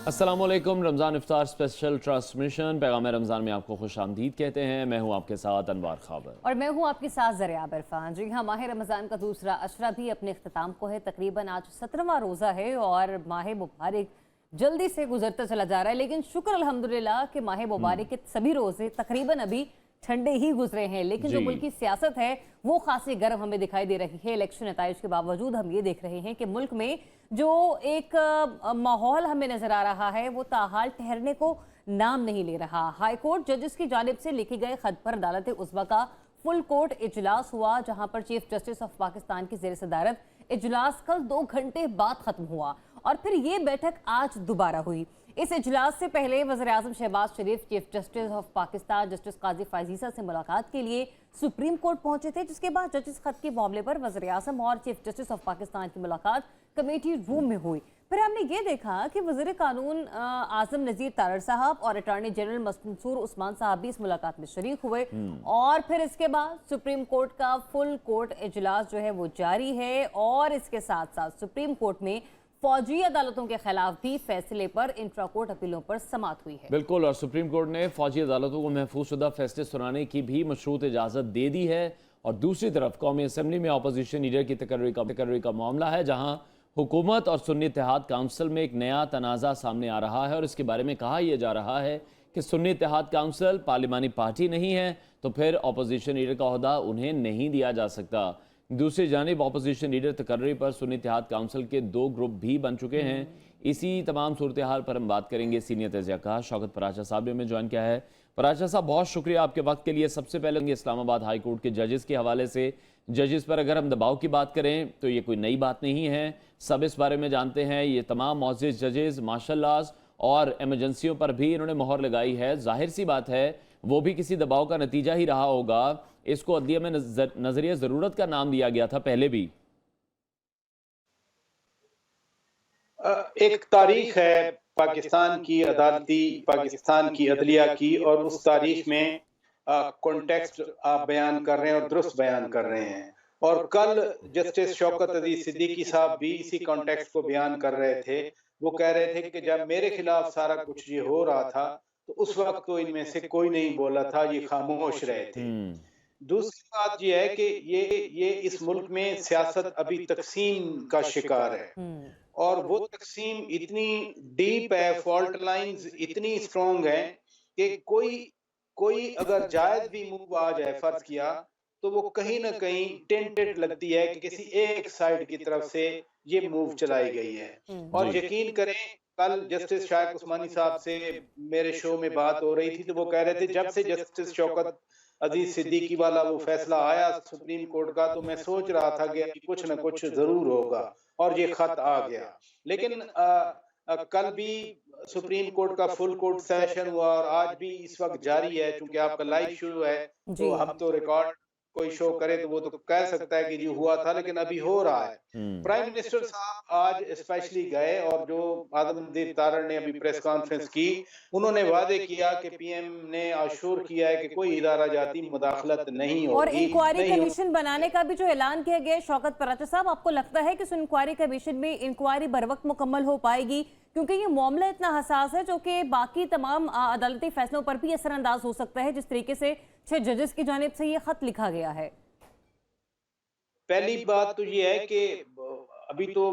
अस्सलामुअलैकुम। रमज़ान इफ्तार special transmission पैगाम रमज़ान में आपको खुश आमदीद कहते हैं। मैं हूं आपके साथ अनवार खाबर और मैं हूं आपके साथ ज़रियाब इरफान। जी हाँ, माह रमज़ान का दूसरा अशरा भी अपने इख्तिताम को है। तकरीबन आज 17वां रोज़ा है और माह मुबारक जल्दी से गुजरता चला जा रहा है, लेकिन शुक्र अल्हम्दुलिल्लाह कि माह मुबारक के सभी रोज़े तकरीबन अभी ठंडे ही गुजरे हैं। लेकिन जो जी। मुल्क की सियासत है वो खासी गर्म हमें दिखाई दे रही है। इलेक्शन नताइज के बावजूद हम ये देख रहे हैं कि मुल्क में जो एक माहौल हमें नजर आ रहा है वो ताहाल ठहरने को नाम नहीं ले रहा। हाईकोर्ट जजेस की जानिब से लिखे गए खत पर अदालत उज़्मा का फुल कोर्ट इजलास हुआ, जहां पर चीफ जस्टिस ऑफ पाकिस्तान की ज़ेर सदारत इजलास कल 2 घंटे बाद खत्म हुआ और फिर ये बैठक आज दोबारा हुई। इस इजलास से पहले वज़ीर-ए-आज़म Shehbaz Sharif chief justice of Pakistan justice Qazi Faez Isa से मुलाकात के लिए सुप्रीम कोर्ट पहुंचे थे, जिसके बाद जजेस खत के मामले पर वज़ीर-ए-आज़म और चीफ जस्टिस ऑफ पाकिस्तान की मुलाकात कमेटी रूम में हुई। फिर हमने ये देखा कि वज़ीर कानून आज़म नज़ीर तारड़ साहब और अटॉर्नी जनरल मंसूर उस्मान साहब भी इस मुलाकात में शरीक हुए और फिर इसके बाद सुप्रीम कोर्ट का फुल कोर्ट इजलास जो है वो जारी है और इसके साथ साथ सुप्रीम कोर्ट में फौजी अदालतों के खिलाफ भी फैसले पर इंट्रा कोर्ट अपीलों पर समाअत हुई है। बिल्कुल, और सुप्रीम कोर्ट ने फौजी अदालतों को महफूज शुदा फैसले सुनाने की भी मशरूत इजाज़त दे दी है। और दूसरी तरफ कौमी असम्बली में अपोजिशन लीडर की तकर्री का मामला है, जहाँ हुकूमत और सुन्नी इत्तेहाद काउंसिल में एक नया तनाज़ा सामने आ रहा है और इसके बारे में कहा यह जा रहा है कि सुन्नी इत्तेहाद काउंसिल पार्लिमानी पार्टी नहीं है तो फिर अपोजिशन लीडर का ओहदा उन्हें नहीं दिया जा सकता। दूसरी जानिब अपोजिशन लीडर तकर्री पर सुन्नी इत्तेहाद काउंसिल के 2 ग्रुप भी बन चुके हैं। इसी तमाम सूरत हाल पर हम बात करेंगे। सीनियर तज़कियाकार शौकत पराचा साहब ने हमें ज्वाइन किया है। पराचा साहब, बहुत शुक्रिया आपके वक्त के लिए। सबसे पहले इस्लामाबाद हाई कोर्ट के जजेस के हवाले से, जजेस पर अगर हम दबाव की बात करें तो ये कोई नई बात नहीं है, सब इस बारे में जानते हैं। ये तमाम मौजूद जजेस माशाल्लाह और एमरजेंसियों पर भी इन्होंने मोहर लगाई है। जाहिर सी बात है वो भी किसी दबाव का नतीजा ही रहा होगा। इसको अदलिया में नजरिया जरूरत का नाम दिया गया था पहले भी। एक तारीख है पाकिस्तान की अदालती, पाकिस्तान की अदलिया की, और उस तारीख में कॉन्टेक्स्ट आप बयान कर रहे हैं और दुरुस्त बयान कर रहे हैं। और कल जस्टिस शौकत अजीज सिद्दीकी साहब भी इसी कॉन्टेक्स्ट को बयान कर रहे थे। वो कह रहे थे कि जब मेरे खिलाफ सारा कुछ ये हो रहा था तो उस वक्त तो इनमें से कोई नहीं बोला था, ये खामोश रहे थे। दूसरी बात यह है कि ये इस मुल्क में सियासत अभी तकसीम का शिकार है और वो तकसीम इतनी डीप है, फॉल्ट लाइंस इतनी स्ट्रॉन्ग है कि कोई अगर जायज भी मूव आ जाए, फर्ज किया, तो वो कहीं ना कहीं टेंटेड लगती है कि किसी एक साइड की तरफ से ये मूव चलाई गई है। और यकीन करें, कल जस्टिस शायक उस्मानी साहब से मेरे शो में बात हो रही थी तो वो कह रहे थे जब से जस्टिस शौकत अजीज सिद्दीकी वाला वो फैसला आया सुप्रीम कोर्ट का, तो मैं सोच रहा था कि कुछ न कुछ जरूर होगा और ये खत आ गया। लेकिन कल भी सुप्रीम कोर्ट का फुल कोर्ट सेशन हुआ और आज भी इस वक्त जारी है। चूंकि आपका लाइव शुरू है तो हम तो रिकॉर्ड कोई शो करे तो वो तो कह सकता है कि ये हुआ था, लेकिन अभी हो रहा है। प्राइम मिनिस्टर साहब आज स्पेशली गए और जो आज़म नज़ीर तारड़ ने अभी प्रेस कॉन्फ्रेंस की, उन्होंने वादे किया कि पीएम ने आश्योर किया है कि कोई इदारा जाती मुदाखलत नहीं होगी और इंक्वायरी कमीशन बनाने का भी जो ऐलान किया गया है। शौकत पराचा साहब, आपको लगता है कि इस इंक्वायरी कमीशन में इंक्वायरी बर वक्त मुकम्मल हो पाएगी? क्योंकि ये मामला इतना हसास है जो कि बाकी तमाम अदालती फैसलों पर भी असरअंदाज हो सकता है, जिस तरीके से 6 जजेस की जानिब से ये खत लिखा गया है। पहली बात तो ये है कि अभी तो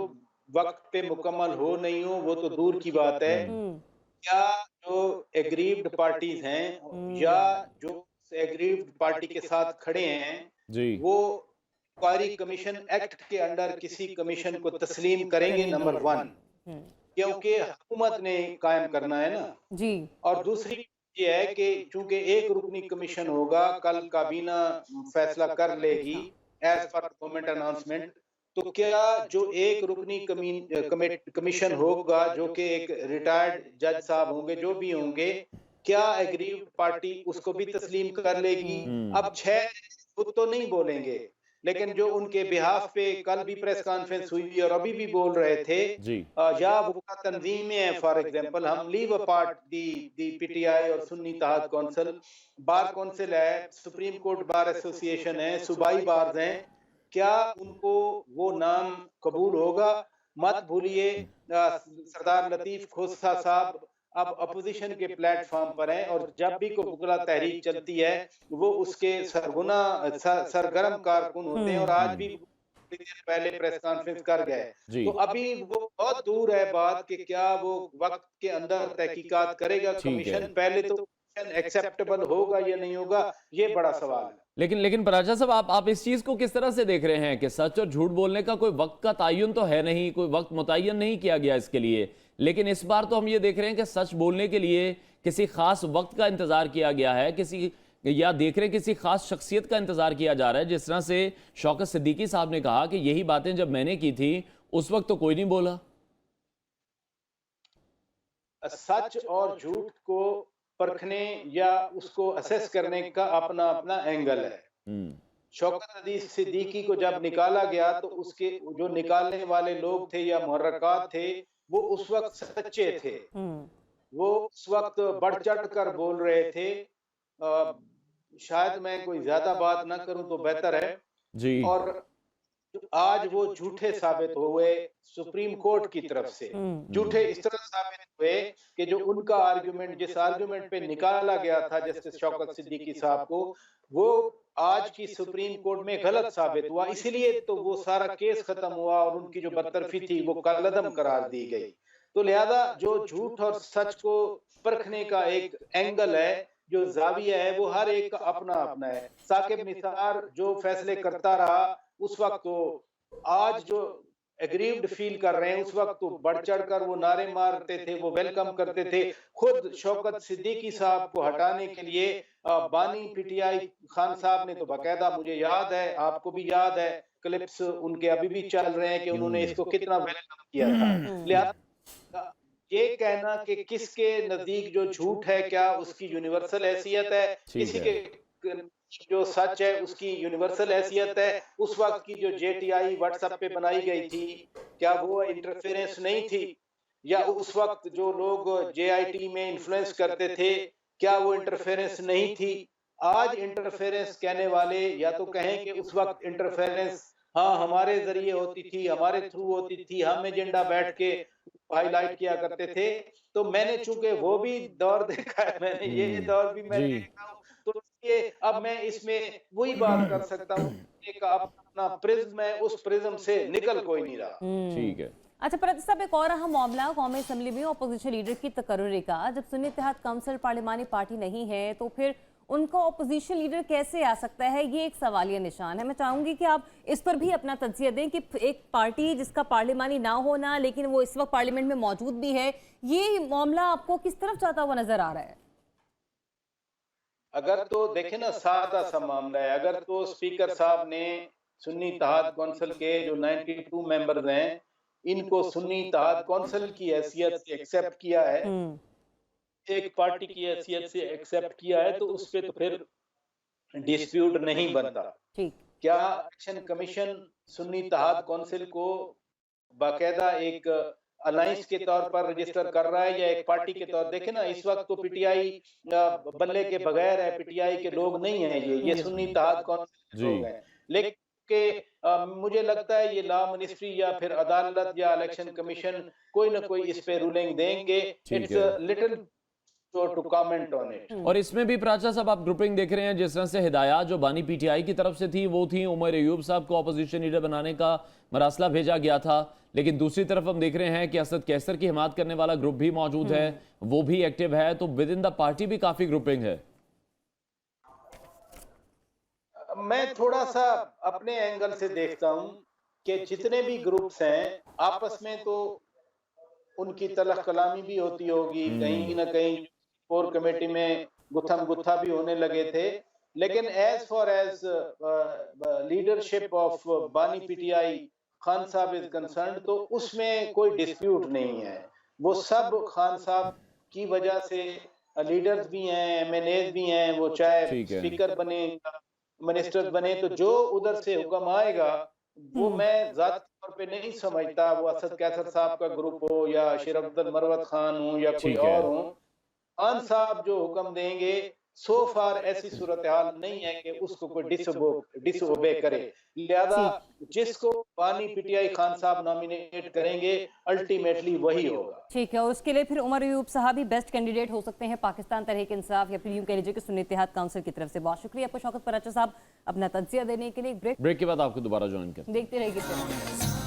वक्त पे मुकम्मल हो नहीं हो वो तो दूर की बात है। क्या जो एग्रीव्ड पार्टीज हैं या जो एग्रीव्ड पार्टी के साथ खड़े हैं वो इंक्वायरी कमीशन एक्ट के अंडर किसी कमीशन को तस्लीम करेंगे? नंबर 1, क्योंकि हुकूमत ने कायम करना है ना जी। और दूसरी ये है कि चूंकि एक रुकनी कमीशन होगा, कल काबीना फैसला कर लेगी एज पर गवर्नमेंट अनाउंसमेंट, तो क्या जो एक रुकनी कमीशन होगा जो कि एक रिटायर्ड जज साहब होंगे, जो भी होंगे, क्या एग्रीव्ड पार्टी उसको भी तस्लीम कर लेगी? अब 6 खुद तो नहीं बोलेंगे, लेकिन जो उनके बिहाफ पे कल भी प्रेस कॉन्फ्रेंस हुई और अभी भी बोल रहे थे या वो तंजीमें हैं, फॉर एग्जांपल हम लीव अपार्ट दी पीटीआई और सुन्नी इत्तेहाद काउंसिल, बार काउंसिल है, सुप्रीम कोर्ट बार एसोसिएशन है, सूबाई बार्स हैं, क्या उनको वो नाम कबूल होगा? मत भूलिए सरदार लतीफ खोसा साहब अब अपोजिशन के प्लेटफॉर्म पर हैं और जब भी कोई बुगला तहरीक चलती है वो उसके सरगर्म कारकुन होते हैं और आज भी पहले प्रेस कॉन्फ्रेंस कर गए। जी तो अभी वो बहुत दूर है बात कि क्या वो वक्त के अंदर तहकीकात करेगा ठीक है। कमीशन, पहले तो एक्सेप्टेबल होगा या नहीं होगा ये बड़ा सवाल है। लेकिन पराचा साहब, आप इस चीज को किस तरह से देख रहे हैं कि सच और झूठ बोलने का कोई वक्त का तयन तो है नहीं, कोई वक्त मुतय्यन नहीं किया गया इसके लिए, लेकिन इस बार तो हम ये देख रहे हैं कि सच बोलने के लिए किसी खास वक्त का इंतजार किया गया है, या देख रहे हैं किसी खास शख्सियत का इंतजार किया जा रहा है। जिस तरह से शौकत सिद्दीकी साहब ने कहा कि यही बातें जब मैंने की थी उस वक्त तो कोई नहीं बोला। सच और झूठ को परखने या उसको असेस करने का अपना अपना एंगल है। शौकत अली सिद्दीकी को जब निकाला गया तो उसके जो निकालने वाले लोग थे या मुहर्रकात थे वो उस वक्त सच्चे थे, वो उस वक्त बढ़ चढ़ कर बोल रहे थे। शायद मैं कोई ज्यादा बात ना करूं तो बेहतर है जी। और आज वो झूठे साबित हुए सुप्रीम कोर्ट की तरफ से। झूठे इस तरह साबित हुए कि जो उनका आर्गुमेंट, जिस आर्गुमेंट पे निकाला गया था जस्टिस शौकत सिद्दीकी साहब को, वो आज की सुप्रीम कोर्ट में गलत साबित हुआ। इसीलिए तो वो सारा केस खत्म हुआ और उनकी जो बदतरफी थी वो कलअदम करार दी गई। तो लिहाजा जो झूठ और सच को परखने का एक एंगल है, जो जाविया है, वो हर एक का अपना अपना है। साकिब निसार जो फैसले करता रहा उस वक्त तो, आज जो एग्रीव्ड फील कर रहे हैं उस वक्त तो बढ़ चढ़ कर वो नारे मारते थे, वो वेलकम करते थे। खुद शौकत सिद्दीकी साहब को हटाने के लिए बानी पीटीआई खान साहब ने तो बाकायदा, मुझे याद है, आपको भी याद है, क्लिप्स उनके अभी भी चल रहे हैं कि उन्होंने इसको कितना वेलकम किया था। लिहाजा ये कहना कि किसके नजदीक जो झूठ है क्या उसकी यूनिवर्सल हैसियत है, किसी के जो सच है उसकी यूनिवर्सल हैसियत है। उस वक्त की जो जेटीआई व्हाट्सएप पे बनाई गई थी क्या वो इंटरफेरेंस नहीं थी, या उस वक्त जो लोग जेआईटी में इन्फ्लुएंस करते थे क्या वो इंटरफेरेंस नहीं थी। आज इंटरफेरेंस कहने वाले या तो कहें कि उस वक्त इंटरफेरेंस हाँ हमारे जरिए होती थी, हमारे थ्रू होती थी, हम एजेंडा बैठ के हाईलाइट किया करते थे। तो मैंने चूंकि वो भी दौर देखा है, मैंने ये दौर भी मैंने देखा हूं, तो ये अब मैं इसमें वही बात कर सकता हूँ, एक अपना प्रिज्म है, उस प्रिज्म से निकल कोई नहीं रहा। ठीक है। अच्छा परत साहब, एक और अहम मामला कौमी असेंबली में अपोजिशन लीडर की तकर्रुरी का। जब सुन्नी इत्तेहाद काउंसिल पार्लिमानी पार्टी नहीं है तो फिर उनका अपोजिशन लीडर कैसे आ सकता है, ये एक सवालिया निशान है। मैं चाहूंगी कि आप इस पर भी अपना तज्जिया दें कि एक पार्टी जिसका पार्लिमानी ना होना लेकिन वो इस वक्त पार्लियामेंट में मौजूद भी है, ये मामला आपको किस तरफ जाता हुआ नजर आ रहा है? अगर तो देखें ना, सादा सा मामला है। अगर तो स्पीकर साहब ने सुन्नी इत्तेहाद काउंसिल के जो 92 मेंबर्स हैं इनको सुन्नी इत्तेहाद काउंसिल की हैसियत से एक्सेप्ट किया है, एक पार्टी की हैसियत से एक्सेप्ट किया है, तो उस पे तो फिर डिस्प्यूट नहीं बनता। क्या इलेक्शन कमीशन सुन्नी इत्तेहाद काउंसिल को बाकायदा एक अलायंस के तौर पर रजिस्टर कर रहा है या एक पार्टी के तौर? देखे ना, इस वक्त तो पीटीआई बल्ले के बगैर है, पीटीआई के लोग नहीं है, ये सुन्नी इत्तेहाद काउंसिल लोग हैं। लेकिन मुझे लगता है ये लॉ मिनिस्ट्री या फिर अदालत या इलेक्शन कमीशन कोई ना कोई इस पे रूलिंग देंगे। It's little to comment on it. और इसमें भी प्राचा साहब आप ग्रुपिंग देख रहे हैं, जिस तरह से हिदायत जो बानी पीटीआई की तरफ से थी वो थी उमर अयूब साहब को अपोजिशन लीडर बनाने का मरासला भेजा गया था, लेकिन दूसरी तरफ हम देख रहे हैं कि असद कैसर की हिमायत करने वाला ग्रुप भी मौजूद है, वो भी एक्टिव है, तो विद इन द पार्टी भी काफी ग्रुपिंग है। मैं थोड़ा सा अपने एंगल से देखता हूं कि जितने भी ग्रुप्स हैं आपस में तो उनकी तलख कलामी भी होती होगी, कहीं ना कहीं कोर कमेटी में गुत्थम गुत्था भी होने लगे थे, लेकिन as far as leadership of बानी पीटीआई खान साहब इज कंसर्न्ड तो उसमें कोई डिस्प्यूट नहीं है। वो सब खान साहब की वजह से लीडर्स भी हैं, एमएनएज भी हैं, वो चाहे स्पीकर बने मिनिस्टर बने, तो जो उधर से हुक्म आएगा वो मैं जाती तौर पे नहीं समझता वो असद कैसर साहब का ग्रुप हो या शेर अब्दुल मरवत खान हो या कोई और हो। खान साहब जो हुक्म देंगे सो फार ऐसी सूरत हाल नहीं है कि उसको कोई डिसओबे करे। लिहाजा जिसको बानी पीटीआई खान साहब नॉमिनेट करेंगे अल्टीमेटली वही होगा। ठीक है, उसके लिए फिर उमर अयूब साहब ही बेस्ट कैंडिडेट हो सकते हैं पाकिस्तान तहरीक इंसाफ या फिर यूं कह लीजिए कि सुन्नी इत्तेहाद काउंसिल की तरफ से। बहुत शुक्रिया आपका शौकत पराचा साहब अपना तज्जिया देने के लिए। ब्रेक के बाद आपको दोबारा ज्वाइन करें। देखते रहिए।